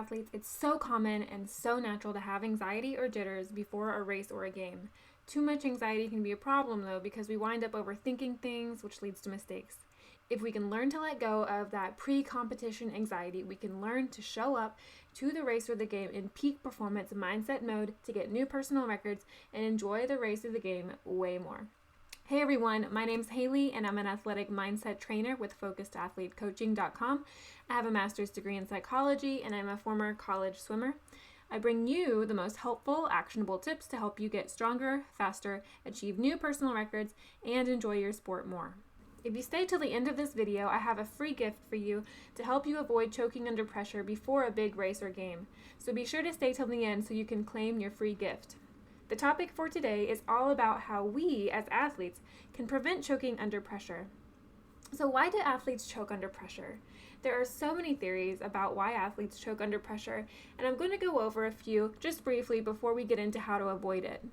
athletes, it's so common and so natural to have anxiety or jitters before a race or a game. Too much anxiety can be a problem though, because we wind up overthinking things, which leads to mistakes. If we can learn to let go of that pre-competition anxiety, we can learn to show up to the race or the game in peak performance mindset mode to get new personal records and enjoy the race or the game way more. Hey everyone, my name's Haley and I'm an athletic mindset trainer with focusedathletecoaching.com. I have a master's degree in psychology and I'm a former college swimmer. I bring you the most helpful, actionable tips to help you get stronger, faster, achieve new personal records, and enjoy your sport more. If you stay till the end of this video, I have a free gift for you to help you avoid choking under pressure before a big race or game. So be sure to stay till the end so you can claim your free gift. The topic for today is all about how we, as athletes, can prevent choking under pressure. So why do athletes choke under pressure? There are so many theories about why athletes choke under pressure, and I'm going to go over a few just briefly before we get into how to avoid it.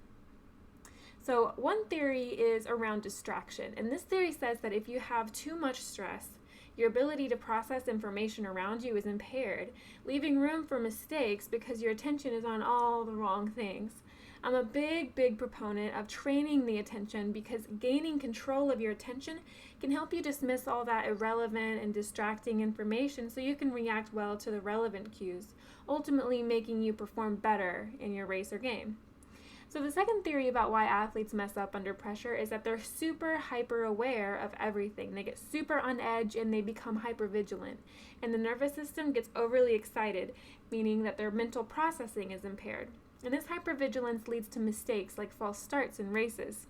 So one theory is around distraction, and this theory says that if you have too much stress, your ability to process information around you is impaired, leaving room for mistakes because your attention is on all the wrong things. I'm a big proponent of training the attention because gaining control of your attention can help you dismiss all that irrelevant and distracting information so you can react well to the relevant cues, ultimately making you perform better in your race or game. So the second theory about why athletes mess up under pressure is that they're super hyper aware of everything. They get super on edge and they become hyper vigilant. And the nervous system gets overly excited, meaning that their mental processing is impaired. And this hypervigilance leads to mistakes like false starts in races.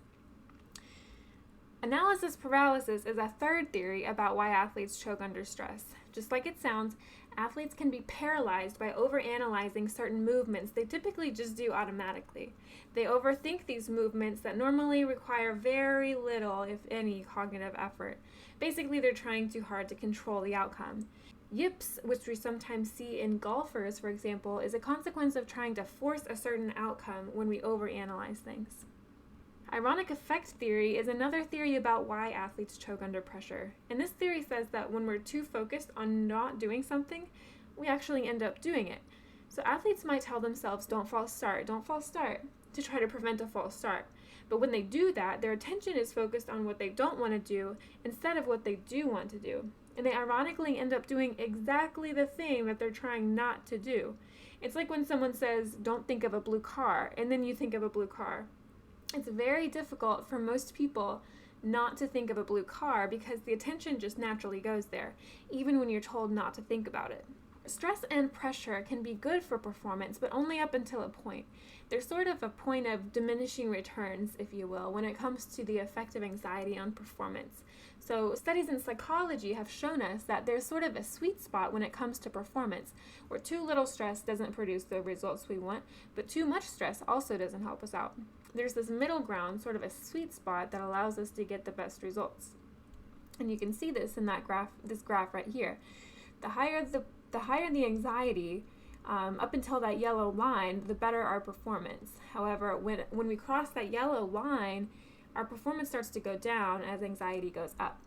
Analysis paralysis is a third theory about why athletes choke under stress. Just like it sounds, athletes can be paralyzed by overanalyzing certain movements they typically just do automatically. They overthink these movements that normally require very little, if any, cognitive effort. Basically, they're trying too hard to control the outcome. Yips, which we sometimes see in golfers, for example, is a consequence of trying to force a certain outcome when we overanalyze things. Ironic effect theory is another theory about why athletes choke under pressure. And this theory says that when we're too focused on not doing something, we actually end up doing it. So athletes might tell themselves, don't false start, to try to prevent a false start. But when they do that, their attention is focused on what they don't want to do instead of what they do want to do. And they ironically end up doing exactly the thing that they're trying not to do. It's like when someone says, don't think of a blue car, and then you think of a blue car. It's very difficult for most people not to think of a blue car because the attention just naturally goes there, even when you're told not to think about it. Stress and pressure can be good for performance, but only up until a point. There's sort of a point of diminishing returns, if you will, when it comes to the effect of anxiety on performance. So studies in psychology have shown us that there's sort of a sweet spot when it comes to performance, where too little stress doesn't produce the results we want, but too much stress also doesn't help us out. There's this middle ground, sort of a sweet spot that allows us to get the best results. And you can see this in this graph right here. The higher the anxiety, up until that yellow line, the better our performance. However, when we cross that yellow line, our performance starts to go down as anxiety goes up.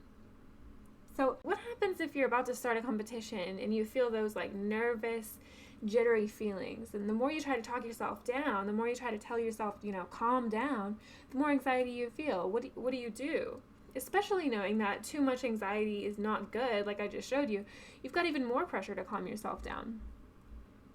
So what happens if you're about to start a competition and you feel those like nervous, jittery feelings? And the more you try to talk yourself down, the more you try to tell yourself, calm down, the more anxiety you feel. What do you do? Especially knowing that too much anxiety is not good, like I just showed you, you've got even more pressure to calm yourself down.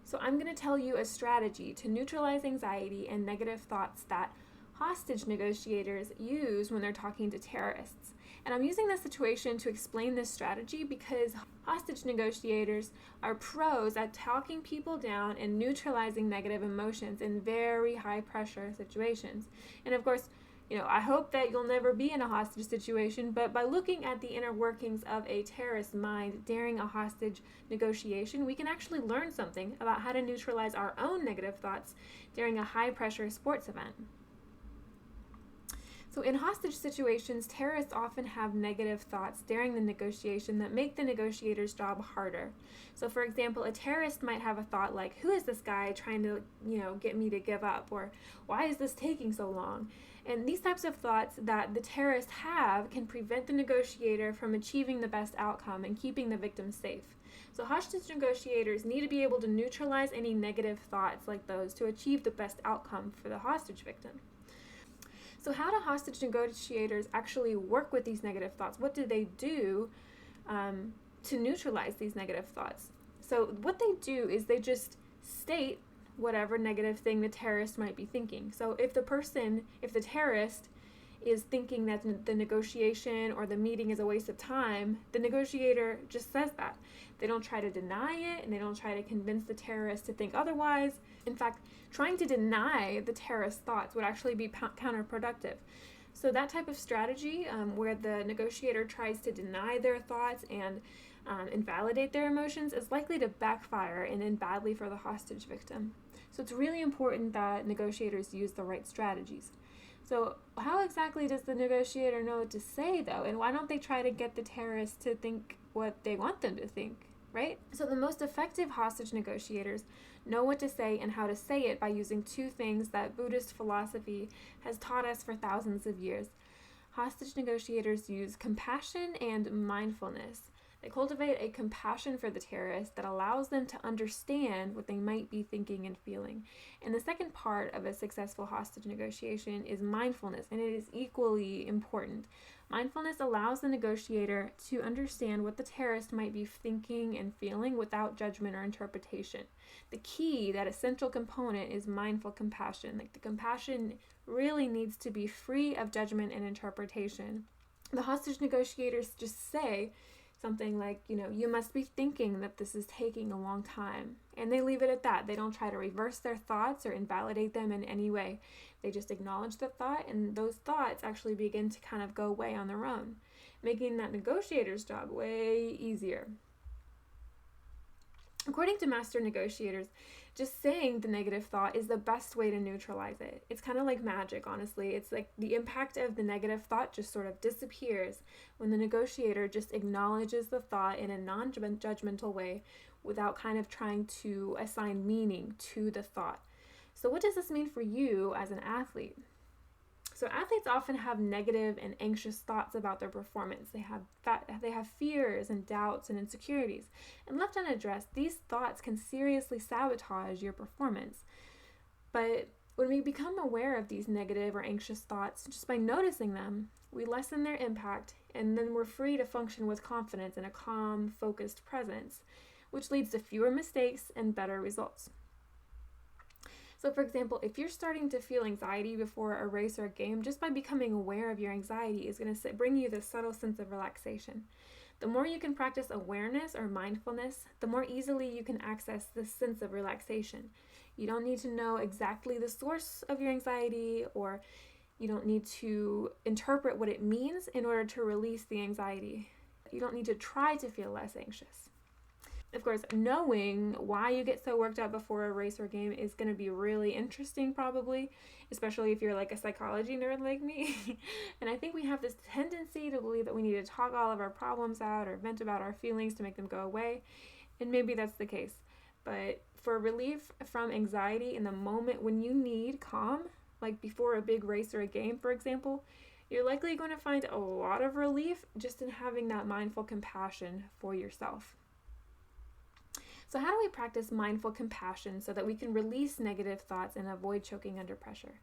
So I'm going to tell you a strategy to neutralize anxiety and negative thoughts that hostage negotiators use when they're talking to terrorists. And I'm using this situation to explain this strategy because hostage negotiators are pros at talking people down and neutralizing negative emotions in very high pressure situations. And of course, I hope that you'll never be in a hostage situation, but by looking at the inner workings of a terrorist's mind during a hostage negotiation, we can actually learn something about how to neutralize our own negative thoughts during a high pressure sports event. So in hostage situations, terrorists often have negative thoughts during the negotiation that make the negotiator's job harder. So for example, a terrorist might have a thought like, who is this guy trying to, get me to give up? Or why is this taking so long? And these types of thoughts that the terrorists have can prevent the negotiator from achieving the best outcome and keeping the victim safe. So hostage negotiators need to be able to neutralize any negative thoughts like those to achieve the best outcome for the hostage victim. So how do hostage negotiators actually work with these negative thoughts? What do they do to neutralize these negative thoughts? So what they do is they just state whatever negative thing the terrorist might be thinking. So if the terrorist is thinking that the negotiation or the meeting is a waste of time, the negotiator just says that. They don't try to deny it, and they don't try to convince the terrorist to think otherwise. In fact, trying to deny the terrorist's thoughts would actually be counterproductive. So that type of strategy, where the negotiator tries to deny their thoughts and invalidate their emotions, is likely to backfire and end badly for the hostage victim. So it's really important that negotiators use the right strategies. So how exactly does the negotiator know what to say, though? And why don't they try to get the terrorists to think what they want them to think, right? So the most effective hostage negotiators know what to say and how to say it by using two things that Buddhist philosophy has taught us for thousands of years. Hostage negotiators use compassion and mindfulness. They cultivate a compassion for the terrorist that allows them to understand what they might be thinking and feeling. And the second part of a successful hostage negotiation is mindfulness, and it is equally important. Mindfulness allows the negotiator to understand what the terrorist might be thinking and feeling without judgment or interpretation. The key, that essential component, is mindful compassion. The compassion really needs to be free of judgment and interpretation. The hostage negotiators just say something like, you must be thinking that this is taking a long time. And they leave it at that. They don't try to reverse their thoughts or invalidate them in any way. They just acknowledge the thought, and those thoughts actually begin to kind of go away on their own, making that negotiator's job way easier. According to master negotiators, just saying the negative thought is the best way to neutralize it. It's kind of like magic, honestly. It's like the impact of the negative thought just sort of disappears when the negotiator just acknowledges the thought in a non-judgmental way without kind of trying to assign meaning to the thought. So what does this mean for you as an athlete? So athletes often have negative and anxious thoughts about their performance. They have fears and doubts and insecurities. And left unaddressed, these thoughts can seriously sabotage your performance. But when we become aware of these negative or anxious thoughts, just by noticing them, we lessen their impact, and then we're free to function with confidence and a calm, focused presence, which leads to fewer mistakes and better results. So for example, if you're starting to feel anxiety before a race or a game, just by becoming aware of your anxiety is going to bring you this subtle sense of relaxation. The more you can practice awareness or mindfulness, the more easily you can access this sense of relaxation. You don't need to know exactly the source of your anxiety, or you don't need to interpret what it means in order to release the anxiety. You don't need to try to feel less anxious. Of course, knowing why you get so worked up before a race or game is going to be really interesting, probably, especially if you're like a psychology nerd like me. And I think we have this tendency to believe that we need to talk all of our problems out or vent about our feelings to make them go away. And maybe that's the case. But for relief from anxiety in the moment when you need calm, like before a big race or a game, for example, you're likely going to find a lot of relief just in having that mindful compassion for yourself. So how do we practice mindful compassion so that we can release negative thoughts and avoid choking under pressure?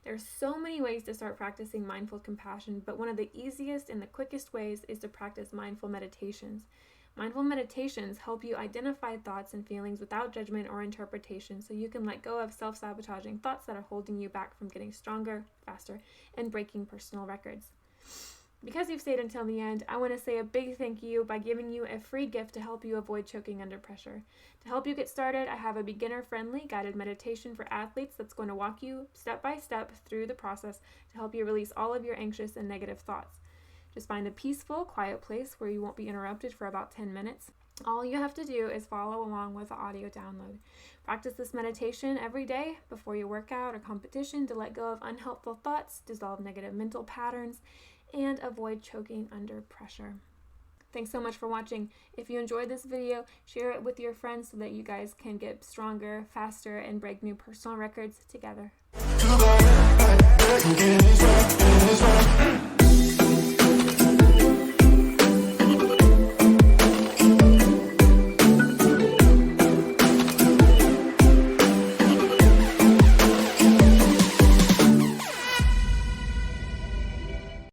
There are so many ways to start practicing mindful compassion, but one of the easiest and the quickest ways is to practice mindful meditations. Mindful meditations help you identify thoughts and feelings without judgment or interpretation, so you can let go of self-sabotaging thoughts that are holding you back from getting stronger, faster, and breaking personal records. Because you've stayed until the end, I want to say a big thank you by giving you a free gift to help you avoid choking under pressure. To help you get started, I have a beginner-friendly guided meditation for athletes that's going to walk you step by step through the process to help you release all of your anxious and negative thoughts. Just find a peaceful, quiet place where you won't be interrupted for about 10 minutes. All you have to do is follow along with the audio download. Practice this meditation every day before your workout or competition to let go of unhelpful thoughts, dissolve negative mental patterns, and avoid choking under pressure. Thanks so much for watching. If you enjoyed this video, share it with your friends so that you guys can get stronger, faster, and break new personal records together.